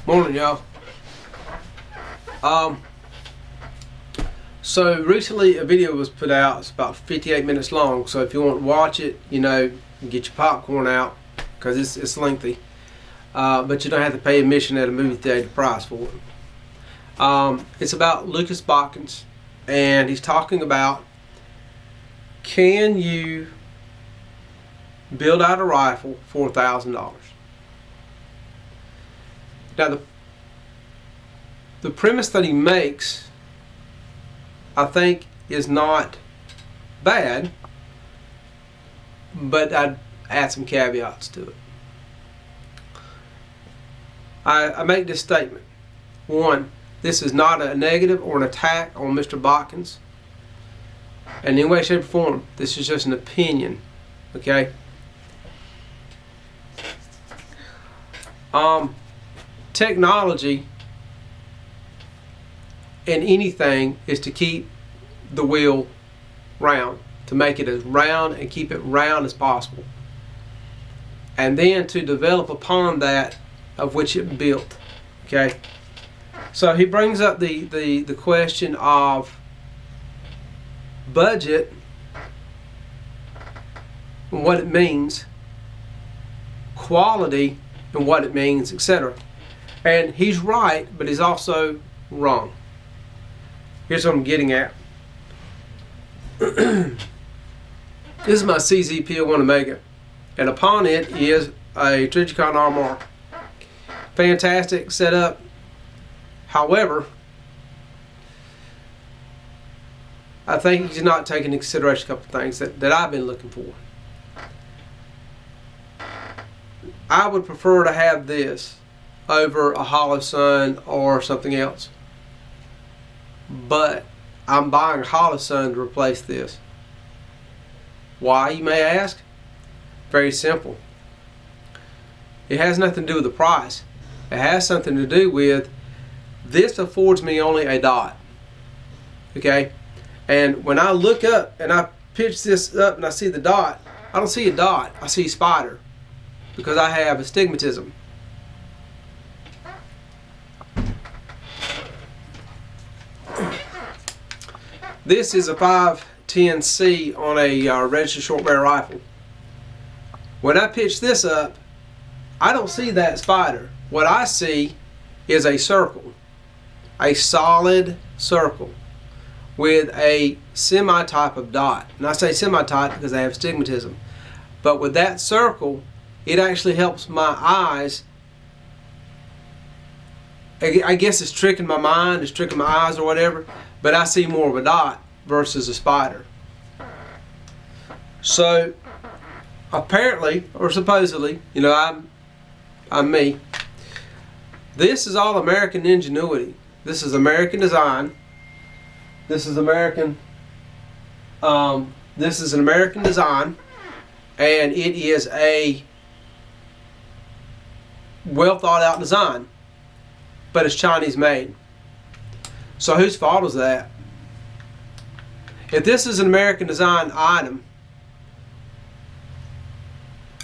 Morning, y'all. So recently a video was put out. It's about 58 minutes long. So if you want to watch it, get your popcorn out because it's lengthy. But you don't have to pay admission at a movie theater price for it. It's about Lucas Botkins, and he's talking about, can you build out a rifle for $1,000? Now the premise that he makes, I think, is not bad, but I'd add some caveats to it. I make this statement. One, this is not a negative or an attack on Mr. Botkins in any way, shape, or form. This is just an opinion, okay? Technology in anything is to keep the wheel round, to make it as round and keep it round as possible, and then to develop upon that of which it built. Okay, so he brings up the question of budget and what it means, quality and what it means, etc. And he's right, but he's also wrong. Here's what I'm getting at. This is my CZ-P01 Omega, and upon it is a Trijicon RMR. Fantastic setup. However, I think he's not taking into consideration a couple of things that I've been looking for. I would prefer to have this over a Holosun or something else, but I'm buying a Holosun to replace this. Why, you may ask? Very simple. It has nothing to do with the price. It has something to do with, this affords me only a dot. Okay? And when I look up and I pitch this up and I see the dot, I don't see a dot, I see a spider, because I have astigmatism. This is a 510C on a registered short barrel rifle. When I pitch this up, I don't see that spider. What I see is a circle, a solid circle with a semi-type of dot. And I say semi-type because I have astigmatism. But with that circle, it actually helps my eyes. I guess it's tricking my mind, it's tricking my eyes or whatever, but I see more of a dot versus a spider. So apparently, or supposedly, I'm me. This is all American ingenuity. This is American design. This is American. This is an American design, and it is a well thought out design, but it's Chinese made. So whose fault is that? If this is an American design item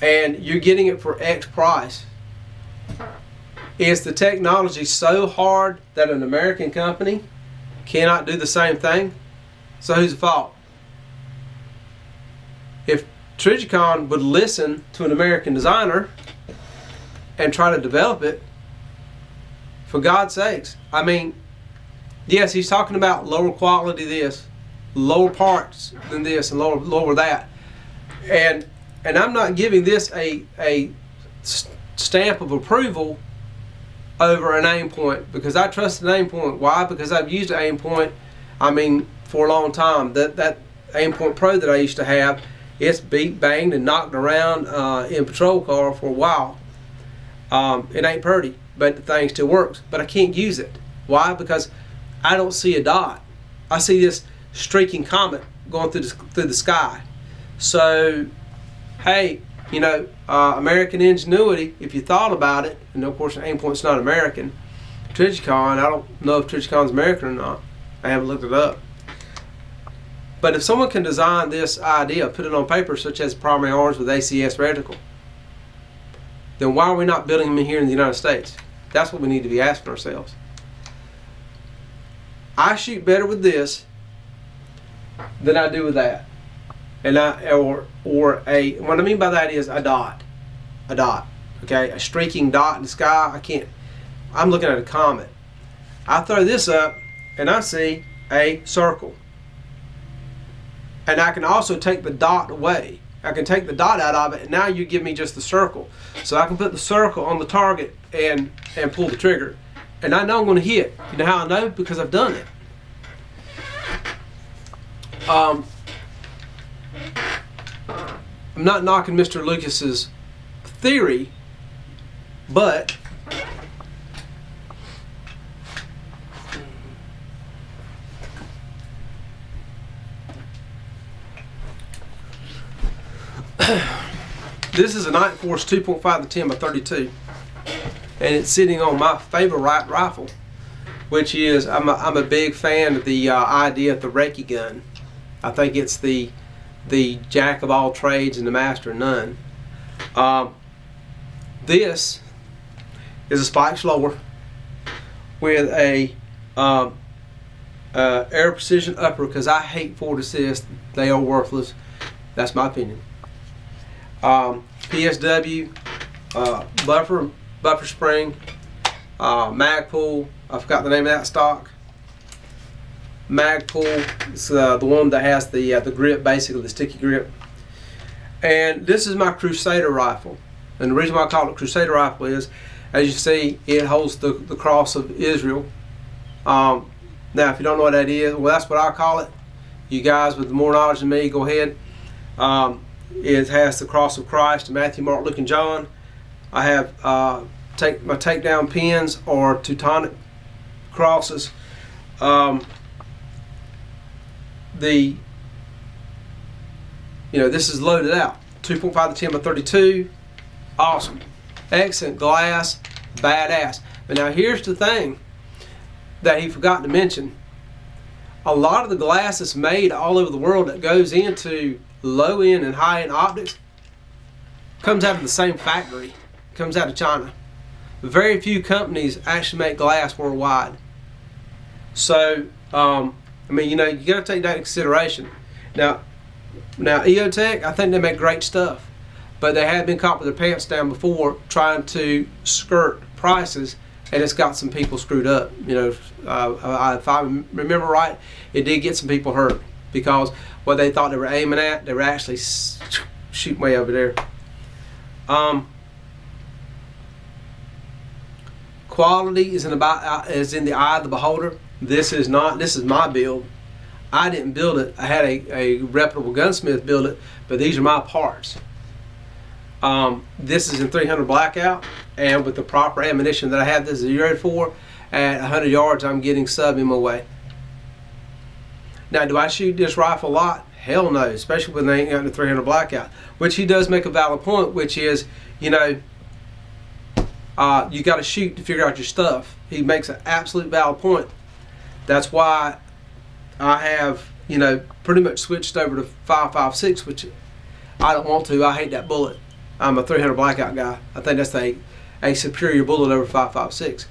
and you're getting it for X price, is the technology so hard that an American company cannot do the same thing? So who's the fault? If Trijicon would listen to an American designer and try to develop it, for God's sakes. I mean, yes, he's talking about lower quality this, lower parts than this, and lower that. And I'm not giving this a stamp of approval over an aim point, because I trust an aim point. Why? Because I've used an aim point, for a long time. That aim point pro that I used to have, it's beat, banged, and knocked around in a patrol car for a while. It ain't pretty, but the thing still works. But I can't use it. Why? Because I don't see a dot. I see this streaking comet going through the sky. So, hey, American ingenuity, if you thought about it, and of course an aim point's not American. Trijicon, I don't know if Trijicon's American or not. I haven't looked it up. But if someone can design this idea, put it on paper, such as primary arms with ACS reticle, then why are we not building them here in the United States? That's what we need to be asking ourselves. I shoot better with this than I do with that. And what I mean by that is a dot. Okay, a streaking dot in the sky. I'm looking at a comet. I throw this up and I see a circle. And I can also take the dot away. I can take the dot out of it, and now you give me just the circle. So I can put the circle on the target and pull the trigger. And I know I'm going to hit. You know how I know? Because I've done it. I'm not knocking Mr. Lucas's theory, but this is a Night Force 2.5 to 10 by 32, and it's sitting on my favorite rifle, which is I'm a big fan of the idea of the Reiki gun. I think it's the jack of all trades and the master of none. This is a spike slower with a air precision upper, because I hate Ford assist. They are worthless. That's my opinion. PSW, buffer spring, Magpul. I forgot the name of that stock. Magpul. It's the one that has the grip, basically the sticky grip. And this is my Crusader rifle. And the reason why I call it Crusader rifle is, as you see, it holds the cross of Israel. Now, if you don't know what that is, well, that's what I call it. You guys with more knowledge than me, go ahead. It has the cross of Christ, Matthew, Mark, Luke, and John. I have my takedown pins or Teutonic crosses. This is loaded out. 2.5 to 10 by 32. Awesome. Excellent glass. Badass. But now here's the thing that he forgot to mention. A lot of the glass that's made all over the world that goes into low-end and high-end optics comes out of the same factory. Comes out of China. Very few companies actually make glass worldwide. So, you got to take that into consideration. Now EOTech, I think they make great stuff, but they have been caught with their pants down before trying to skirt prices, and it's got some people screwed up. If I remember right, it did get some people hurt, because what they thought they were aiming at, they were actually shooting way over there. Quality is in the eye of the beholder. This is my build. I didn't build it. I had a reputable gunsmith build it, but these are my parts. This is in 300 blackout, and with the proper ammunition that I have this zeroed for, at 100 yards I'm getting sub MOA. Now, do I shoot this rifle a lot? Hell no, especially when they ain't got the 300 blackout. Which he does make a valid point, which is, you got to shoot to figure out your stuff. He makes an absolute valid point. That's why I have, pretty much switched over to 5.56, which I don't want to. I hate that bullet. I'm a 300 blackout guy. I think that's a superior bullet over 5.56.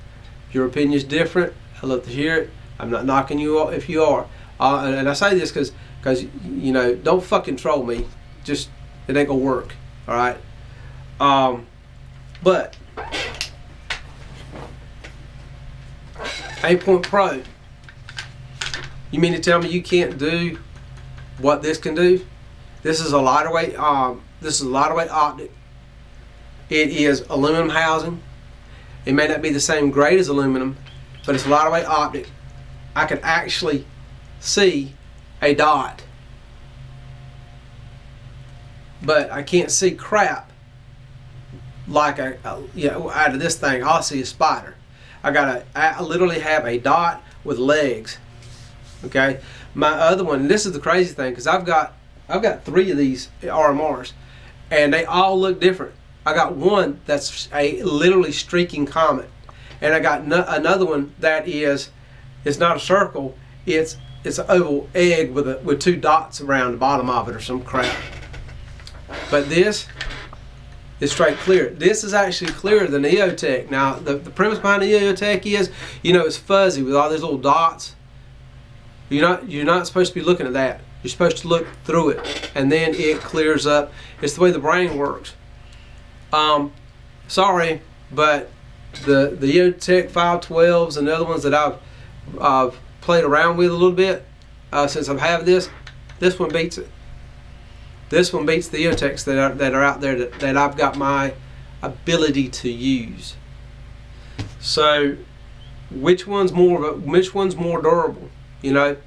If your opinion is different, I'd love to hear it. I'm not knocking you if you are. And I say this because don't fucking troll me. Just, it ain't gonna work. All right. But Aimpoint Pro. You mean to tell me you can't do what this can do? This is a lighter weight. This is a lighter weight optic. It is aluminum housing. It may not be the same grade as aluminum, but it's a lighter weight optic. I can actually see a dot, but I can't see crap like out of this thing. I'll see a spider. I literally have a dot with legs. Okay, my other one. This is the crazy thing, because I've got 3 of these RMRs, and they all look different. I got one that's a literally streaking comet, and I got another one that it's not a circle. It's an oval egg with 2 dots around the bottom of it or some crap. But this is straight clear. This is actually clearer than EOTech. Now, the premise behind the EOTech is, you know, it's fuzzy with all these little dots. You're not supposed to be looking at that. You're supposed to look through it, and then it clears up. It's the way the brain works. Sorry, but the EOTech 512s and the other ones that I've played around with a little bit since I've had this one beats it. This one beats the EOTechs that are out there that I've got my ability to use. So, which one's more durable? You know,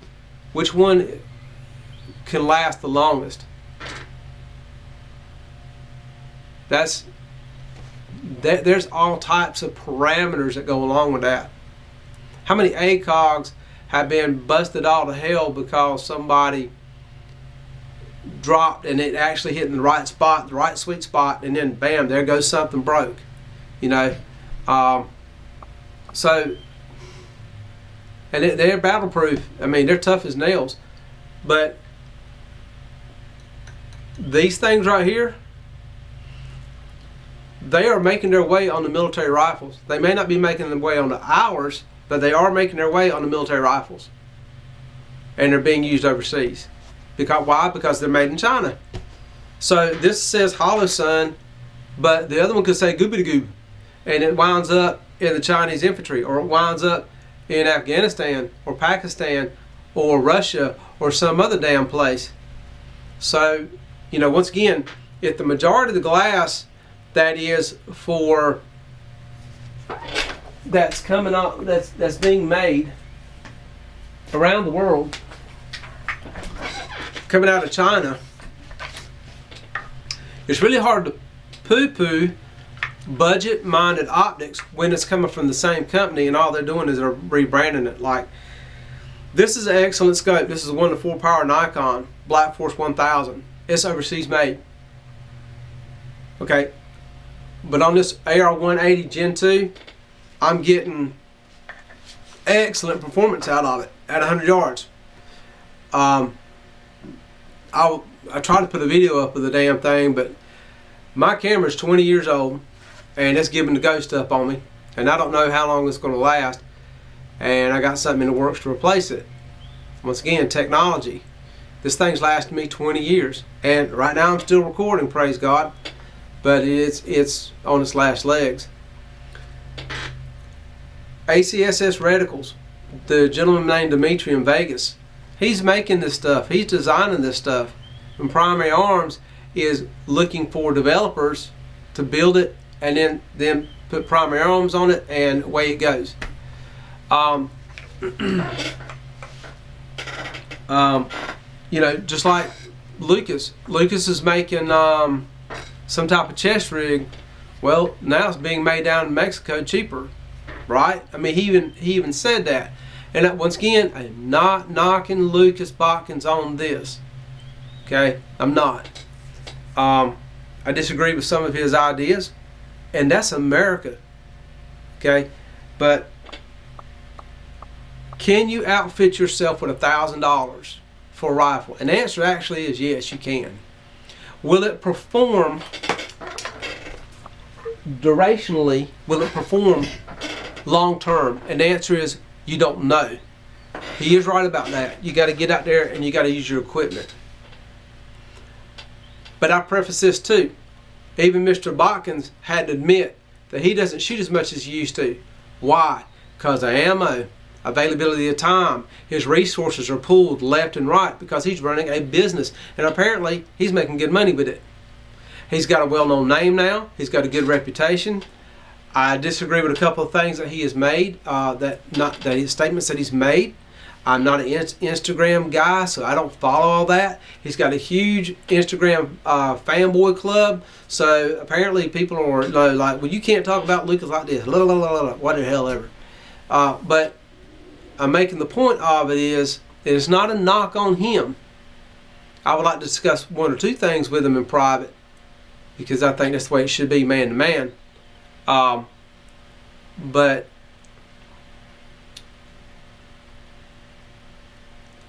which one can last the longest? There's all types of parameters that go along with that. How many ACOGs have been busted all to hell because somebody dropped and it actually hit in the right spot, the right sweet spot, and then bam, there goes something broke, you know. So, and they're battle proof. I mean, they're tough as nails. But these things right here, they are making their way on the military rifles. They may not be making their way on the ours, but they are making their way on the military rifles, and they're being used overseas. Why? Because they're made in China. So this says hollow sun, but the other one could say goobity goob, and it winds up in the Chinese infantry, or it winds up in Afghanistan or Pakistan or Russia or some other damn place. So, you know, once again, if the majority of the glass that is for that's coming out, that's being made around the world, coming out of China, it's really hard to poo-poo budget-minded optics when it's coming from the same company and all they're doing is they're rebranding it. Like, this is an excellent scope. This is a 1-to-4 power Nikon Black Force 1000. It's overseas made. Okay, but on this AR-180 Gen 2, I'm getting excellent performance out of it at 100 yards. I tried to put a video up of the damn thing, but my camera's 20 years old and it's giving the ghost up on me, and I don't know how long it's going to last, and I got something in the works to replace it. Once again, technology. This thing's lasted me 20 years, and right now I'm still recording, praise God, but it's on its last legs. ACSS reticles. The gentleman named Dimitri in Vegas, he's making this stuff. He's designing this stuff. And Primary Arms is looking for developers to build it and then put Primary Arms on it, and away it goes. You know, just like Lucas is making some type of chest rig. Well, now it's being made down in Mexico cheaper, right? I mean, he even said that. And once again, I'm not knocking Lucas Botkins on this. Okay, I'm not. I disagree with some of his ideas, and that's America. Okay, but can you outfit yourself with $1,000 for a rifle? And the answer actually is yes, you can. Will it perform durationally? Will it perform long term? And the answer is you don't know. He is right about that. You got to get out there and you got to use your equipment. But I preface this too. Even Mr. Botkins had to admit that he doesn't shoot as much as he used to. Why? Because of ammo, availability of time. His resources are pulled left and right because he's running a business. And apparently he's making good money with it. He's got a well-known name now. He's got a good reputation. I disagree with a couple of things that he has made, his statements that he's made. I'm not an Instagram guy, so I don't follow all that. He's got a huge Instagram fanboy club, so apparently people are like, well, you can't talk about Lucas like this, what the hell ever. But I'm making the point of it is, it's not a knock on him. I would like to discuss one or two things with him in private, because I think that's the way it should be, man to man. But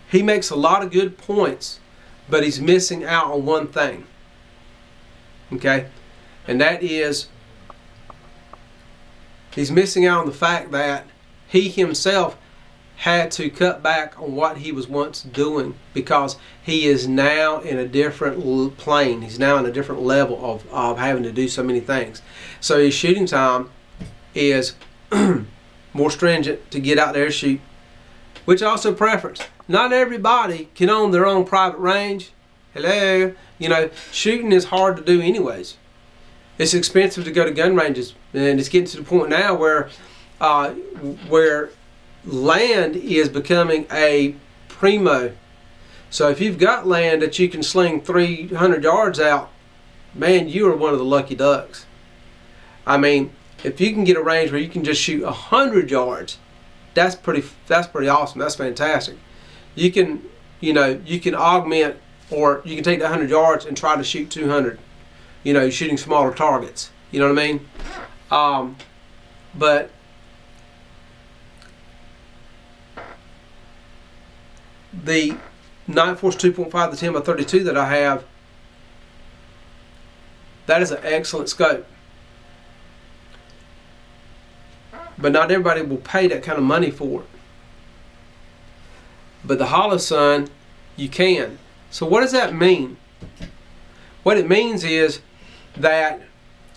he makes a lot of good points, but he's missing out on one thing. Okay? And that is, he's missing out on the fact that he himself had to cut back on what he was once doing, because he is now in a different plane. He's now in a different level of having to do so many things. So his shooting time is more stringent to get out there and shoot, which also preference. Not everybody can own their own private range. Hello. You know, shooting is hard to do anyways. It's expensive to go to gun ranges, and it's getting to the point now where land is becoming a primo. So if you've got land that you can sling 300 yards out, man, you are one of the lucky ducks. I mean, if you can get a range where you can just shoot 100 yards, that's pretty awesome. That's fantastic. You can, you know, you can augment, or you can take the 100 yards and try to shoot 200. You know, shooting smaller targets. You know what I mean? But the Night Force 2.5, the 10 by 32 that I have, that is an excellent scope. But not everybody will pay that kind of money for it. But the Holosun, you can. So what does that mean? What it means is that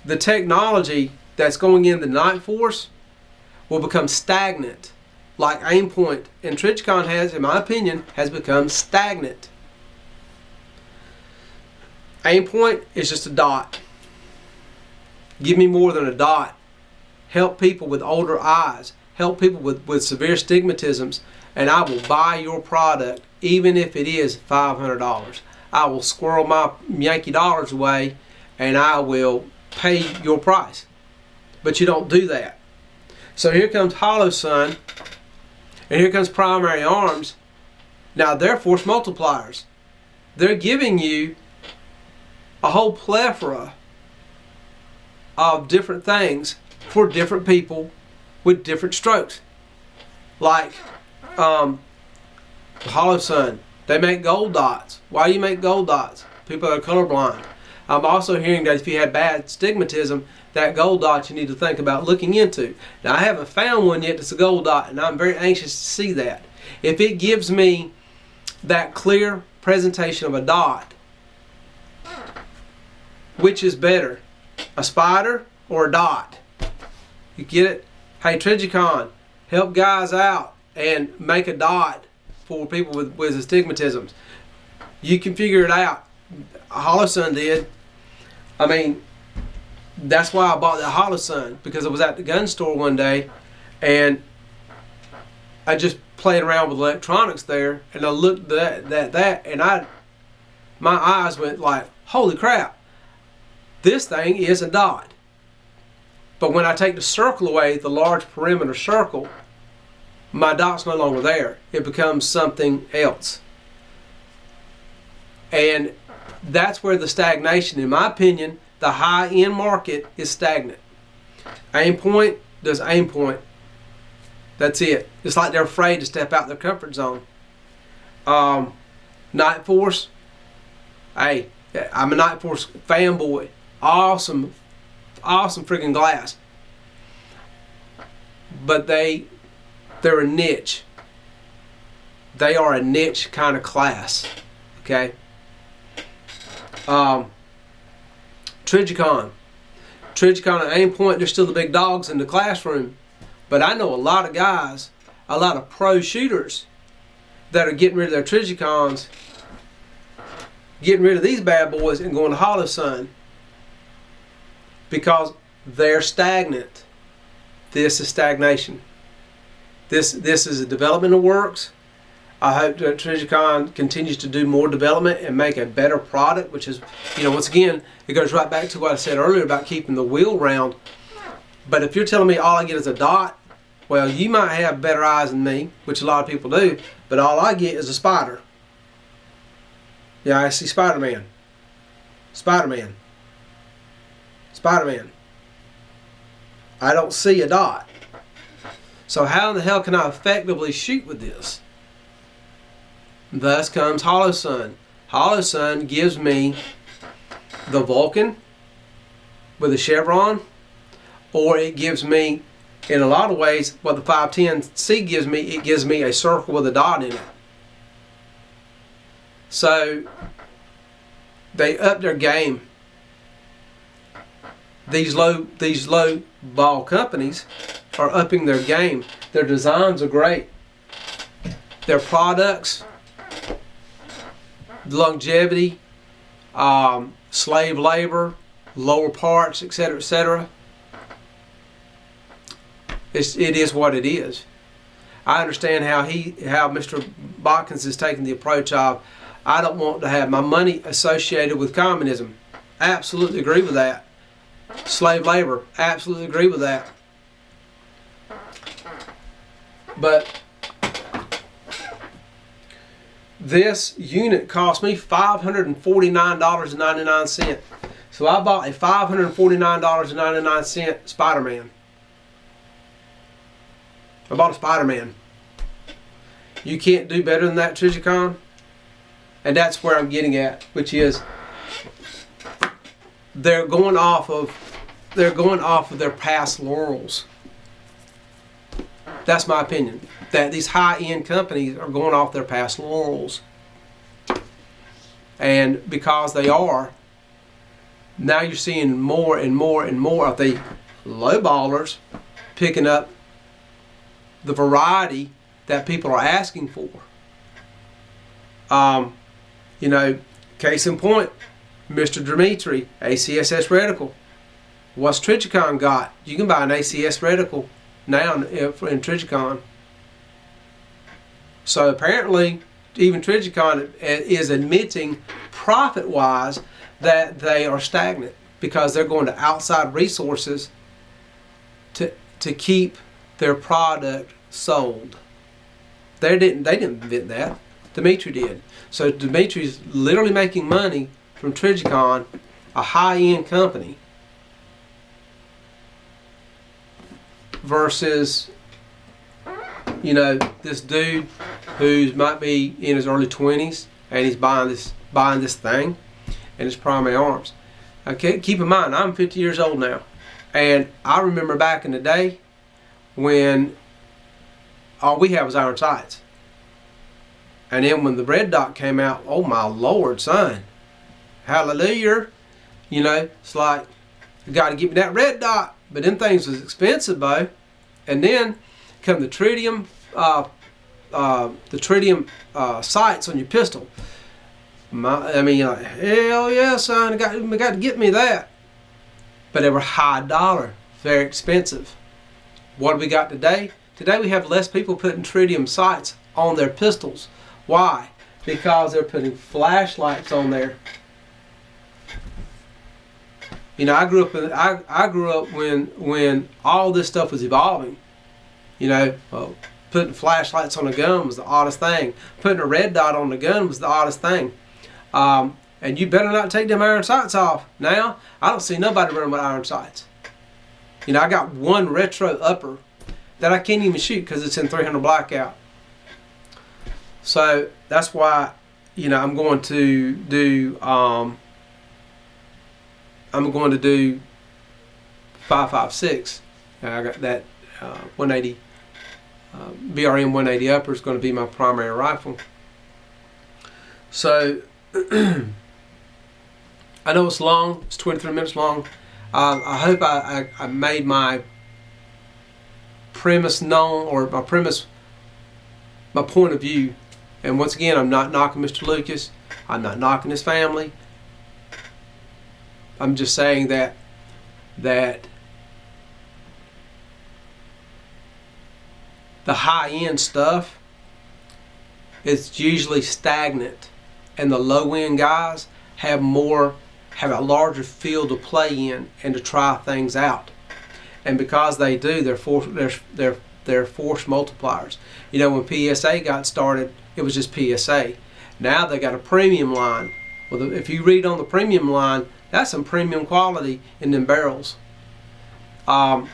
the technology that's going in the Night Force will become stagnant, like Aimpoint and Trijicon has, in my opinion, has become stagnant. Aimpoint is just a dot. Give me more than a dot. Help people with older eyes. Help people with severe stigmatisms, and I will buy your product even if it is $500. I will squirrel my Yankee dollars away and I will pay your price. But you don't do that. So here comes Holosun, and here comes Primary Arms. Now they're force multipliers. They're giving you a whole plethora of different things for different people with different strokes. Like Holosun, they make gold dots. Why do you make gold dots? People are colorblind. I'm also hearing that if you have bad stigmatism, that gold dot you need to think about looking into. Now I haven't found one yet that's a gold dot, and I'm very anxious to see that. If it gives me that clear presentation of a dot, which is better, a spider or a dot? You get it? Hey, Trijicon, help guys out and make a dot for people with astigmatisms. You can figure it out. Holosun did. I mean, that's why I bought that Holosun, because I was at the gun store one day and I just played around with electronics there, and I looked at that and my eyes went like, holy crap, this thing is a dot. But when I take the circle away, the large perimeter circle, my dot's no longer there. It becomes something else. And that's where the stagnation, in my opinion, the high-end market is stagnant. Aimpoint does Aimpoint. That's it. It's like they're afraid to step out their comfort zone. Night Force, hey, I'm a Night Force fanboy. Awesome freaking glass. But they're a niche. They are a niche kind of class. Okay. Trijicon and Aimpoint, they're still the big dogs in the classroom. But I know a lot of guys, a lot of pro shooters that are getting rid of their Trijicons, getting rid of these bad boys and going to Holosun, because they're stagnant. This is stagnation. This is a development that works. I hope that Trijicon continues to do more development and make a better product, which is, you know, once again, it goes right back to what I said earlier about keeping the wheel round. But if you're telling me all I get is a dot, well, you might have better eyes than me, which a lot of people do, but all I get is a spider. Yeah, I see Spider-Man. Spider-Man. Spider-Man. I don't see a dot. So how in the hell can I effectively shoot with this? Thus comes Holosun. Holosun gives me the Vulcan, with a chevron, or it gives me, in a lot of ways, what the 510C gives me, it gives me a circle with a dot in it. So they up their game. These low ball companies are upping their game. Their designs are great. Their products, longevity, slave labor, lower parts, etc., etc. It is what it is. I understand how Mr. Botkins is taking the approach of, I don't want to have my money associated with communism. I absolutely agree with that. Slave labor, absolutely agree with that. But this unit cost me $549.99. So I bought a $549.99 Spider-Man. I bought a Spider-Man. You can't do better than that, Trijicon. And that's where I'm getting at, which is they're going off of their past laurels. That's my opinion. That these high-end companies are going off their past laurels. And because they are, now you're seeing more and more and more of the lowballers picking up the variety that people are asking for. You know, case in point, Mr. Dimitri, ACSS reticle. What's Trijicon got? You can buy an ACS reticle now in Trijicon. So apparently, even Trijicon is admitting, profit-wise, that they are stagnant because they're going to outside resources to keep their product sold. They didn't invent that. Dimitri did. So Dimitri's literally making money from Trijicon, a high-end company, versus, you know, this dude who might be in his early 20s and he's buying this thing and it's primary arms. Okay, keep in mind, I'm 50 years old now, and I remember back in the day when all we had was iron sights. And then when the red dot came out, oh my Lord, son, hallelujah. You know, it's like, you got to give me that red dot. But them things was expensive, Bo. And then come the tritium sights on your pistol. I mean, like, hell yeah, son, you got to get me that. But they were high dollar, very expensive. What do we got today? Today we have less people putting tritium sights on their pistols. Why? Because they're putting flashlights on there. You know, I grew up when all this stuff was evolving. You know, putting flashlights on a gun was the oddest thing. Putting a red dot on the gun was the oddest thing. And you better not take them iron sights off. Now, I don't see nobody running with iron sights. You know, I got one retro upper that I can't even shoot because it's in 300 blackout. So that's why, you know, I'm going to do 5.56. I got that 180 BRM 180 upper is going to be my primary rifle. So I know it's long. It's 23 minutes long. I hope I made my premise known, or my point of view. And once again, I'm not knocking Mr. Lucas. I'm not knocking his family. I'm just saying that the high-end stuff is usually stagnant, and the low-end guys have a larger field to play in and to try things out. And because they do, they're force multipliers. You know, when PSA got started, it was just PSA. Now they got a premium line. Well, if you read on the premium line, that's some premium quality in them barrels. Bolt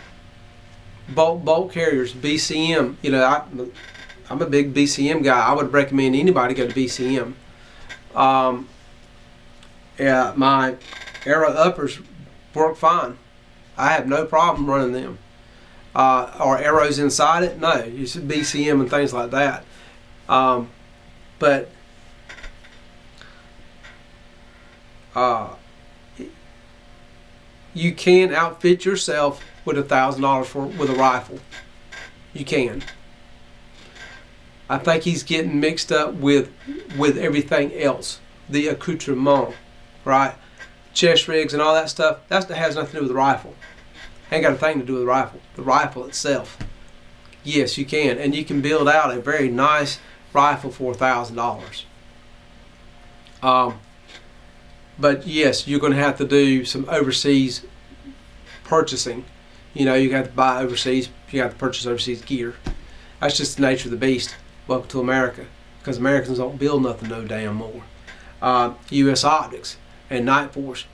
carriers, BCM. You know, I'm a big BCM guy. I would recommend anybody go to BCM. Yeah, my Arrow uppers work fine. I have no problem running them. Are arrows inside it? No, you should BCM and things like that. But you can outfit yourself with $1,000 with a rifle. You can. I think he's getting mixed up with everything else, the accoutrement, right? Chest rigs and all that stuff. That has nothing to do with the rifle. Ain't got a thing to do with the rifle. The rifle itself. Yes, you can, and you can build out a very nice rifle for $1,000. But yes, you're going to have to do some overseas purchasing. You know, you got to buy overseas. You got to purchase overseas gear. That's just the nature of the beast. Welcome to America, because Americans don't build nothing no damn more. U.S. Optics and Night Force,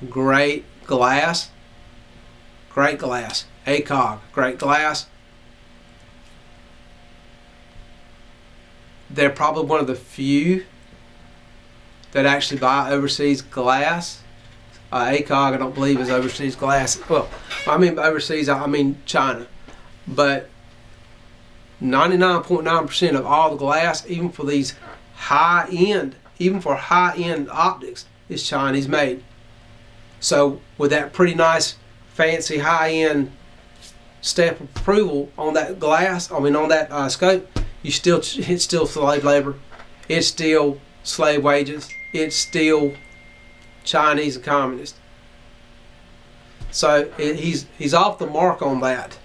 great glass. Great glass. ACOG, great glass. They're probably one of the few that actually buy overseas glass. ACOG, I don't believe, is overseas glass. Well, I mean overseas, I mean China. But 99.9% of all the glass, even for these high-end, even for high-end optics, is Chinese made. So with that pretty nice, fancy, high-end stamp of approval on that glass, on that scope, it's still slave labor. It's still slave wages. It's still Chinese and communist. So he's off the mark on that.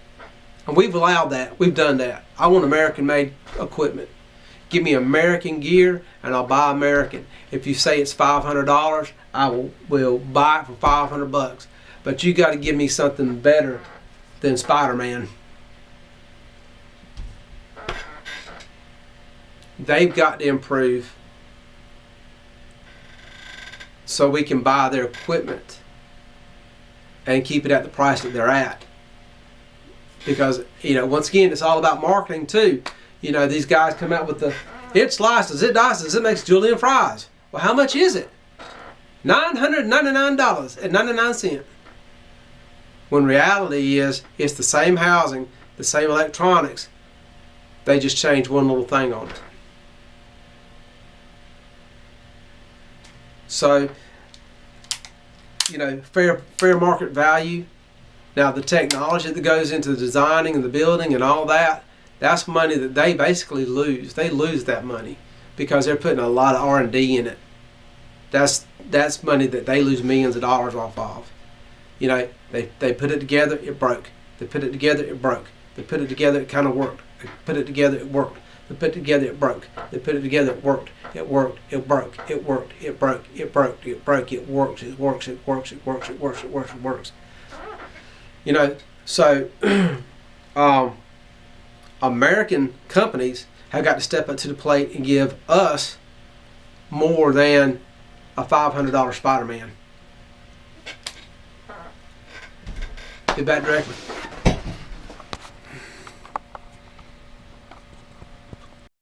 And we've allowed that. We've done that. I want American-made equipment. Give me American gear, and I'll buy American. If you say it's $500, I will buy it for $500. But you got to give me something better than Spider-Man. They've got to improve so we can buy their equipment and keep it at the price that they're at. Because, you know, once again, it's all about marketing too. You know, these guys come out with it slices, it dices, it makes julienne fries. Well, how much is it? $999.99. When reality is, it's the same housing, the same electronics. They just change one little thing on it. So, you know, fair market value. Now, the technology that goes into the designing and the building and all that, that's money that they basically lose. They lose that money because they're putting a lot of R&D in it. That's money that they lose millions of dollars off of. You know, they put it together, it broke. They put it together, it broke. They put it together, it kind of worked. They put it together, it worked. They put it together, it broke. They put it together, it worked. It worked, it broke, it worked, it broke, it broke, it broke, it works, it works, it works, it works, it works, it works, it works. You know, so American companies have got to step up to the plate and give us more than a $500 Spider-Man. Get back directly.